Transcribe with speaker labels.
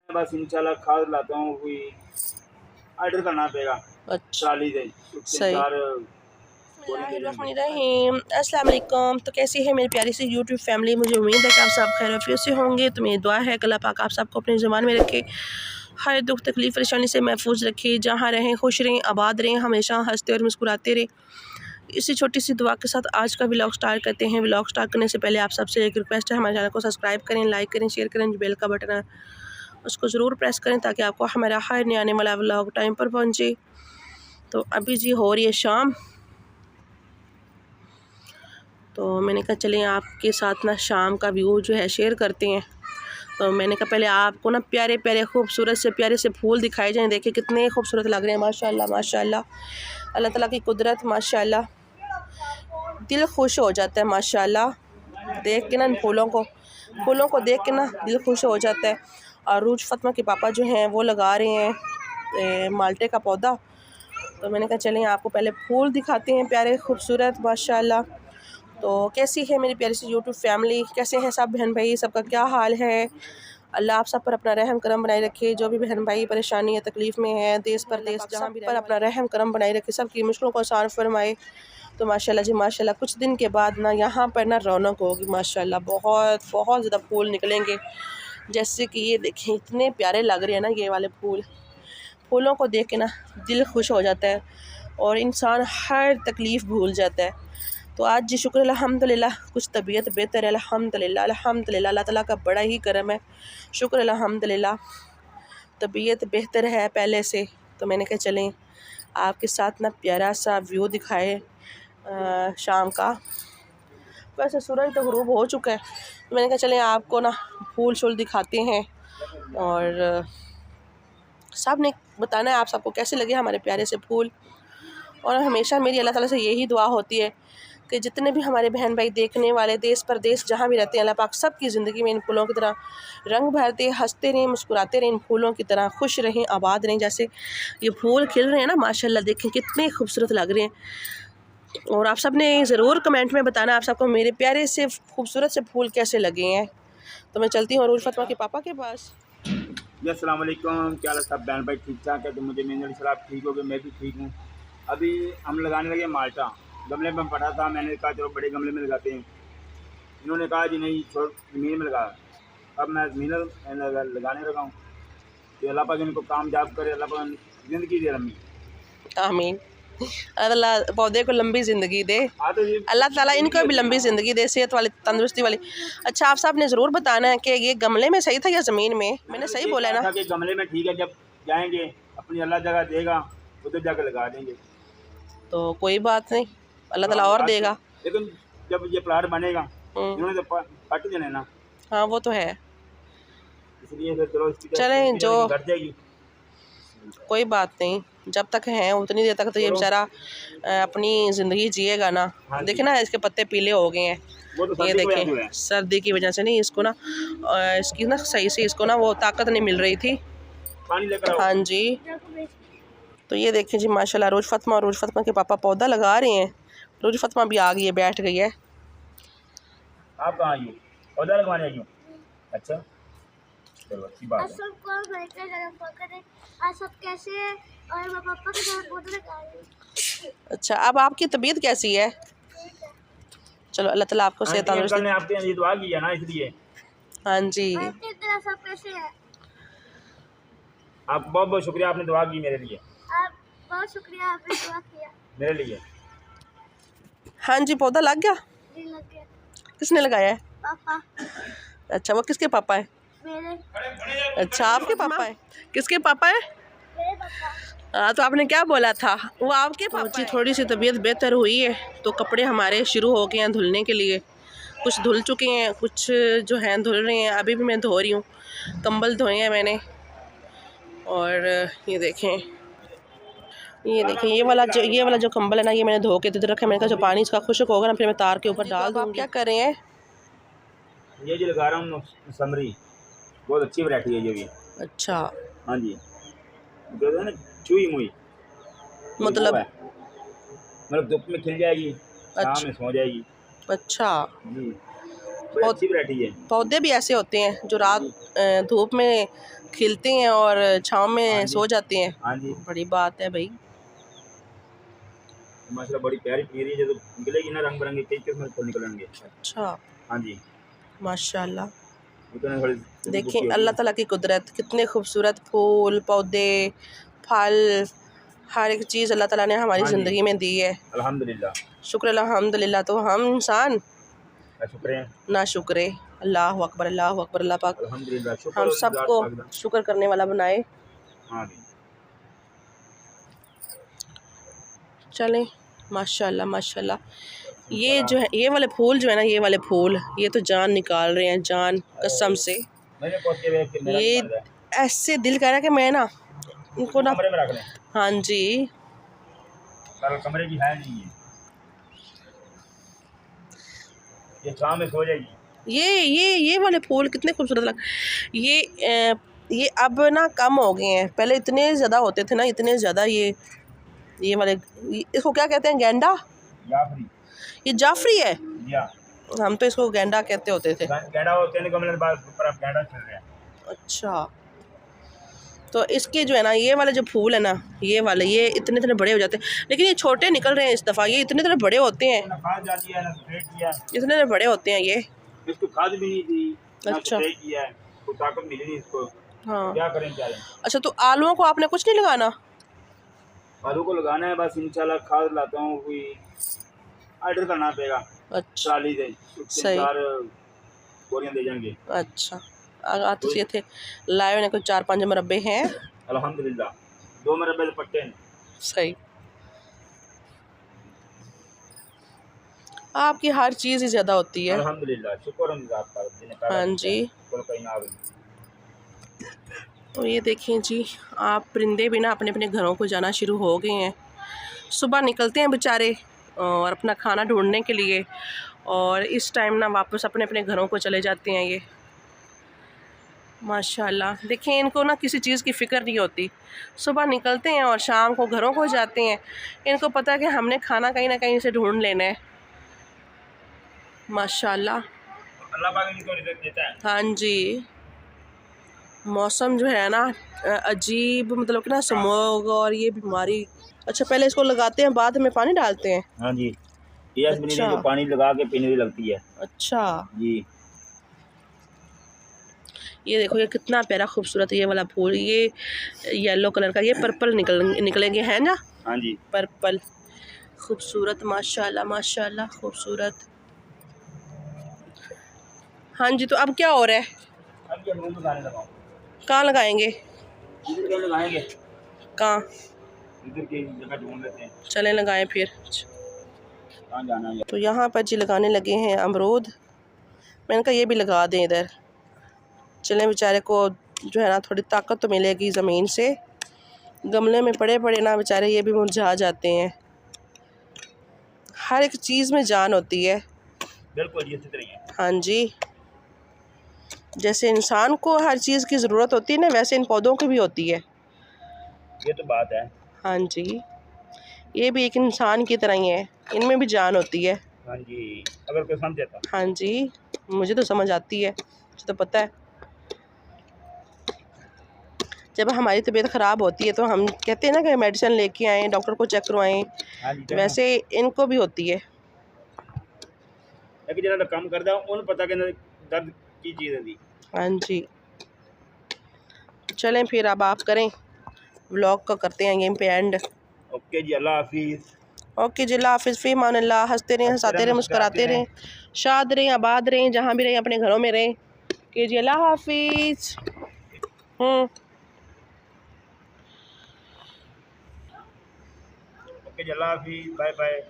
Speaker 1: बस इंशाल्लाह खाद लाता हूँ, कोई ऑर्डर करना पड़ेगा।
Speaker 2: अच्छा
Speaker 1: ट्राली से
Speaker 2: सही। बिस्मिल्लाहिर्रहमानिर्रहीम। अस्सलाम वालेकुम। तो कैसी है मेरी प्यारी सी यूट्यूब फैमिली। मुझे उम्मीद है कि आप सब खैरियत से होंगे। तो मेरी दुआ है कि अल्लाह पाक आप सबको अपनी ज़ुबान में रखे, हर दुख तकलीफ़ परेशानी से महफूज रखे। जहाँ रहें खुश रहें, आबाद रहें, हमेशा हंसते और मुस्कुराते रहें। इसी छोटी सी दुआ के साथ आज का व्लॉग स्टार्ट करते हैं। व्लॉग स्टार्ट करने से पहले आप सबसे एक रिक्वेस्ट है, हमारे चैनल को सब्सक्राइब करें, लाइक करें, शेयर करें। बेल का बटन है उसको ज़रूर प्रेस करें ताकि आपको हमारा हर नया आने वाला व्लॉग टाइम पर पहुँचे। तो अभी जी हो रही है शाम, तो मैंने कहा चलें आपके साथ ना शाम का व्यू जो है शेयर करते हैं। तो मैंने कहा पहले आपको ना प्यारे प्यारे खूबसूरत से प्यारे से फूल दिखाए जाएं। देखिए कितने खूबसूरत लग रहे हैं, माशाल्लाह माशाल्लाह। अल्लाह ताला की कुदरत माशाल्लाह, दिल खुश हो जाता है माशाल्लाह देख के ना। इन फूलों को देख के ना दिल खुश हो जाता है। और रूज फतमा के पापा जो हैं वो लगा रहे हैं माल्टे का पौधा। तो मैंने कहा चलें आपको पहले फूल दिखाते हैं प्यारे खूबसूरत माशाल्लाह। तो कैसी है मेरी प्यारी सी यूट्यूब फैमिली, कैसे हैं सब बहन भाई, सबका क्या हाल है। अल्लाह आप सब पर अपना रहम करम बनाए रखे। जो भी बहन भाई परेशानी या तकलीफ़ में है, देश परदेश जहाँ भी पर अपना रहम करम बनाए रखे, सबकी मुश्किलों को आसान फरमाए। तो माशाल्लाह जी माशाल्लाह, कुछ दिन के बाद ना यहाँ पर ना रौनक होगी माशाल्लाह। बहुत बहुत ज़्यादा फूल निकलेंगे। जैसे कि ये देखें इतने प्यारे लग रहे हैं ना ये वाले फूल। फूलों को देख के ना दिल खुश हो जाता है और इंसान हर तकलीफ़ भूल जाता है। तो आज जी शुक्र अल्हम्दुलिल्लाह कुछ तबीयत बेहतर है अल्हम्दुलिल्लाह। अल्हम्दुलिल्लाह अल्लाह ताला का बड़ा ही करम है, शुक्र अल्हम्दुलिल्लाह तबीयत बेहतर है पहले से। तो मैंने कहा चलें आपके साथ ना प्यारा सा व्यू दिखाए शाम का। वैसे सूरज तो ग़ुरूब हो चुका है, तो मैंने कहा चलें आपको ना फूल शूल दिखाते हैं। और सब ने बताना है आप सबको कैसे लगे हमारे प्यारे से फूल। और हमेशा मेरी अल्लाह ताला से यही दुआ होती है कि जितने भी हमारे बहन भाई देखने वाले देश परदेश जहाँ भी रहते हैं, अल्लाह पाक सब की ज़िंदगी में इन फूलों की तरह रंग भरते, हंसते रहें, मुस्कुराते रहें, इन फूलों की तरह खुश रहें, आबाद रहें। जैसे ये फूल खिल रहे हैं ना माशाल्लाह, देखें कितने खूबसूरत लग रहे हैं। और आप सब ने ज़रूर कमेंट में बताना आप सबको मेरे प्यारे से खूबसूरत से फूल कैसे लगे हैं। तो मैं चलती हूँ अरूज फतमा के पापा के पास।
Speaker 1: जी अस्सलाम वालेकुम, क्या हाल है सब बहन भाई, ठीक ठाक है। तो मुझे मेरी सलाह आप ठीक हो गए, मैं भी ठीक हूँ। अभी हम लगाने लगे माल्टा, गमले में पड़ा था, मैंने कहा चलो बड़े गमले में लगाते हैं। इन्होंने कहा जी नहीं छोड़ ज़मीन में लगा। अब मैं ज़मीन में लगाने लगा हूँ। तो अल्लाह पाक इनको कामयाब करे, अल्लाह पाक ज़िंदगी दे लम्बी।
Speaker 2: आमीन। अल्लाह पौधे को लंबी ज़िंदगी दे, अल्लाह ताला इनको भी लंबी ज़िंदगी दे, सेहत वाली तंदुरुस्ती वाली। अच्छा आप साहब ने ज़रूर बताना है कि ये गमले में सही था या ज़मीन में। मैंने सही बोला है ना
Speaker 1: कि गमले में ठीक है, जब जाएंगे अपनी अल्लाह जगह देगा उधर जाकर लगा देंगे।
Speaker 2: तो कोई बात नहीं, अल्लाह ताला और देगा।
Speaker 1: लेकिन जब ये प्लाट बनेगा इन्होंने तो पट देने ना।
Speaker 2: हाँ वो तो है,
Speaker 1: इसलिए फिर चलो
Speaker 2: चलें जो
Speaker 1: घट जाएगी,
Speaker 2: कोई बात नहीं। जब तक हैं उतनी देर तक तो ये बेचारा अपनी ज़िंदगी जिएगा ना। देखे ना इसके पत्ते पीले हो गए हैं,
Speaker 1: तो
Speaker 2: ये देखें सर्दी की वजह से नहीं, इसको ना इसकी ना सही से इसको ना वो ताकत नहीं मिल रही थी। हाँ जी। तो ये देखें जी माशाल्लाह रोज फतमा और रोज फतमा के पापा पौधा लगा रहे हैं। रोज फतमा भी आ गई है, बैठ गई है।
Speaker 1: आप कहाँ आई हो? पौधा लगवाने आई हो? अच्छा चलो अच्छी बात है। सब कैसे है? और मैं पापा के साथ पौधा लगा रही हूं।
Speaker 2: अच्छा अब आपकी तबीयत कैसी है? चलो अल्लाह ताला आपको सेहत तंदुरुस्ती
Speaker 1: ने आपके लिए दुआ की है ना, इसलिए।
Speaker 2: हाँ जी
Speaker 1: सब कैसे है? आप बहुत बहुत शुक्रिया, आपने दुआ की मेरे लिए। आप बहुत शुक्रिया, आपने दुआ किया मेरे लिए।
Speaker 2: हाँ जी पौधा लग गया?
Speaker 1: जी लग गया।
Speaker 2: किसने लगाया है?
Speaker 1: पापा।
Speaker 2: अच्छा वो किसके पापा है?
Speaker 1: मेरे।
Speaker 2: अच्छा आपके पापा है? किसके पापा है?
Speaker 1: मेरे पापा।
Speaker 2: हाँ तो आपने क्या बोला था, वो आपके पापा जी। थोड़ी सी तबीयत बेहतर हुई है तो कपड़े हमारे शुरू हो गए हैं धुलने के लिए। कुछ धुल चुके हैं, कुछ जो हैं धुल रहे हैं। अभी भी मैं धो रही हूँ, कंबल धोए हैं मैंने। और ये देखें ये वाला जो कंबल है ना, ये मैंने धो के इधर रखा है। मैंने कहा जो पानी इसका खुश्क होगा ना फिर मैं तार के ऊपर डाल दूँगी। क्या कर रहे हैं?
Speaker 1: ये जो लगा रहा हूँ समरी, बहुत अच्छी वैरायटी है ये भी। अच्छा हाँ जी, जो ना चुई मुई मतलब धूप में खिल जाएगी, शाम में सो जाएगी। अच्छा जी, अच्छी वैरायटी है। पौधे भी ऐसे होते हैं जो रात धूप में
Speaker 2: खिलते हैं और छाँव
Speaker 1: हाँ
Speaker 2: में
Speaker 1: जी।
Speaker 2: सो जाते हैं।
Speaker 1: हाँ जी,
Speaker 2: बड़ी बात है भाई।
Speaker 1: माशाल्लाह बड़ी प्यारी पनीरी है, जब निकलेगी ना रंग बिरंगे कई किस्म के फूल निकलेंगे।
Speaker 2: अच्छा,
Speaker 1: हाँ जी,
Speaker 2: माशाल्लाह।
Speaker 1: इतने थोड़ी जल्दी
Speaker 2: देखें
Speaker 1: बुकी होती
Speaker 2: अल्लाह
Speaker 1: है।
Speaker 2: ताला की कुदरत, कितने खूबसूरत फूल, पौधे, फल, हर एक चीज़ अल्लाह ताला ने हमारी
Speaker 1: हाँ जी,
Speaker 2: ज़िंदगी में दी है।
Speaker 1: अल्हम्दुलिल्लाह।
Speaker 2: शुक्र अल्हम्दुलिल्लाह। तो हम इंसान
Speaker 1: का शुक्र है,
Speaker 2: ना शुक्रे। अल्लाह अकबर, अल्लाह अकबर। अल्लाह पाक
Speaker 1: अल्हम्दुलिल्लाह, शुक्र
Speaker 2: हम
Speaker 1: और ज़ात
Speaker 2: सबको
Speaker 1: पाक दा।
Speaker 2: शुक्र करने वाला बनाए।
Speaker 1: आमीन।
Speaker 2: चलें, माशाल्लाह माशाल्लाह। ये
Speaker 1: इंशाल्लाह।
Speaker 2: जो है, ये वाले फूल जो है ना, ये वाले फूल, ये तो जान निकाल रहे हैं, जान कसम से।
Speaker 1: मैंने पोत के देख के मेरा भी
Speaker 2: ये
Speaker 1: मन है,
Speaker 2: ऐसे दिल कह रहा है कि मैं ना इनको
Speaker 1: इसको
Speaker 2: ना,
Speaker 1: कमरे में रख लें,
Speaker 2: हाँ जी,
Speaker 1: पर कमरे की है नहीं है, ये छाँव में सो जाएगी।
Speaker 2: ये वाले फूल कितने खूबसूरत लग, ये ये अब ना कम हो गए हैं, पहले इतने ज़्यादा होते थे ना, इतने ज़्यादा। ये वाले, इसको क्या कहते हैं, गेंडा?
Speaker 1: जाफरी,
Speaker 2: ये जाफरी है।
Speaker 1: जी हाँ,
Speaker 2: हम तो इसको गेंडा कहते होते थे।
Speaker 1: गैंडा होते हैं गमले के बाद ऊपर अब गैंडा चल रहा है।
Speaker 2: अच्छा, तो इसके जो है ना, ये वाले जो फूल है ना, ये वाले, ये इतने इतने बड़े हो जाते हैं, लेकिन ये छोटे निकल रहे हैं इस दफ़ा। ये इतने इतने बड़े होते हैं,
Speaker 1: ना खाद डाली है ना स्प्रे किया है,
Speaker 2: इतने इतने बड़े होते हैं ये।
Speaker 1: इसको खाद भी नहीं दी, ना
Speaker 2: अच्छा,
Speaker 1: स्प्रे किया है, कोई ताकत मिली नहीं इसको,
Speaker 2: हाँ।
Speaker 1: क्या करें क्या करें।
Speaker 2: अच्छा, तो आलूओं को आपने कुछ नहीं लगाना?
Speaker 1: आलू को लगाना है बस, इंशाल्लाह खाद लाता हूँ, कोई ऑर्डर करना पड़ेगा
Speaker 2: अच्छा,
Speaker 1: ट्राली से, तीन
Speaker 2: सही।
Speaker 1: चार बोरियां दे जाएंगे।
Speaker 2: अच्छा, तो ये थे लाए हुए कुछ 4-5 मुरब्बे हैं।
Speaker 1: अल्हम्दुलिल्लाह, 2 मुरब्बे तो पट्टे हैं।
Speaker 2: सही। आपकी हर चीज़ ही ज़्यादा होती है।
Speaker 1: अल्हम्दुलिल्लाह, शुक्र हम आपका जिन्हें पैदा
Speaker 2: हाँ
Speaker 1: किया
Speaker 2: जी।
Speaker 1: है, कोई कहीं ना आवे।
Speaker 2: तो ये देखें जी, आप परिंदे भी ना अपने अपने घरों को जाना शुरू हो गए हैं। सुबह निकलते हैं बेचारे और अपना खाना ढूंढने के लिए, और इस टाइम ना वापस अपने अपने घरों को चले जाते हैं ये। माशाल्लाह, देखें इनको ना किसी चीज़ की फ़िक्र नहीं होती। सुबह निकलते हैं और शाम को घरों को जाते हैं। इनको पता है कि हमने खाना कहीं ना कहीं से ढूंढ लेना है। माशाल्लाह।
Speaker 1: अल्लाह पाक इनको रिज़्क़ देता है।
Speaker 2: हाँ जी। मौसम जो है ना अजीब, मतलब कि ना स्मॉग और ये बीमारी। अच्छा, पहले इसको लगाते हैं, बाद में पानी डालते हैं?
Speaker 1: हाँ जी, ये
Speaker 2: अच्छा
Speaker 1: जो पानी लगा के पीने की लगती है
Speaker 2: अच्छा।
Speaker 1: जी।
Speaker 2: ये देखो, ये कितना प्यारा खूबसूरत है ये वाला फूल। ये येलो कलर का, ये पर्पल निकलेंगे हैं ना,
Speaker 1: हाँ जी,
Speaker 2: पर्पल। खूबसूरत, माशाल्लाह माशाल्लाह, खूबसूरत। हाँ जी, तो अब क्या हो रहा है?
Speaker 1: अब ये मूंग लगाने लगाओ,
Speaker 2: कहाँ लगाएंगे?
Speaker 1: इधर कहीं लगाएंगे,
Speaker 2: कहाँ?
Speaker 1: इधर की जगह ढूंढ लेते हैं,
Speaker 2: चलें लगाएं फिर।
Speaker 1: कहाँ जाना है।
Speaker 2: तो यहाँ पर जी लगाने लगे हैं अमरूद। मैंने कहा ये भी लगा दें इधर। चलें, बेचारे को जो है ना थोड़ी ताकत तो मिलेगी ज़मीन से। गमले में पड़े पड़े ना बेचारे ये भी मुरझा जाते हैं। हर एक चीज़ में जान होती है।
Speaker 1: बिल्कुल ये तरह है।
Speaker 2: हाँ जी, जैसे इंसान को हर चीज़ की ज़रूरत होती है ना, वैसे इन पौधों की भी होती है।
Speaker 1: ये तो बात है।
Speaker 2: हाँ जी, ये भी एक इंसान की तरह ही है, इनमें भी जान होती है।
Speaker 1: हाँ जी, अगर कोई समझे तो।
Speaker 2: हाँ जी, मुझे तो समझ आती है, मुझे तो पता है। जब हमारी तबीयत ख़राब होती है तो हम कहते हैं ना कि मेडिसिन लेके आएँ, डॉक्टर को चेक करवाएं,
Speaker 1: हाँ जी,
Speaker 2: वैसे इनको भी होती है।
Speaker 1: लेकिन जरा कम कर दो, उन्हें पता कि दर्द की चीज़ है।
Speaker 2: हाँ जी, चलें फिर अब आप करें, व्लॉग को करते हैं यहीं पे एंड।
Speaker 1: ओके जी, अल्लाह हाफिज़।
Speaker 2: ओके जी, अल्लाह हाफ़िज़, फ़ी अमानिल्लाह। हंसते रहें, हंसाते रहें, मुस्कुराते रहें, शाद रहें, आबाद रहें, जहाँ भी रहें अपने घरों में रहें। ओके जी, अल्लाह हाफ़िज़।
Speaker 1: ओके जी, अल्लाह हाफिज़, बाय बाय।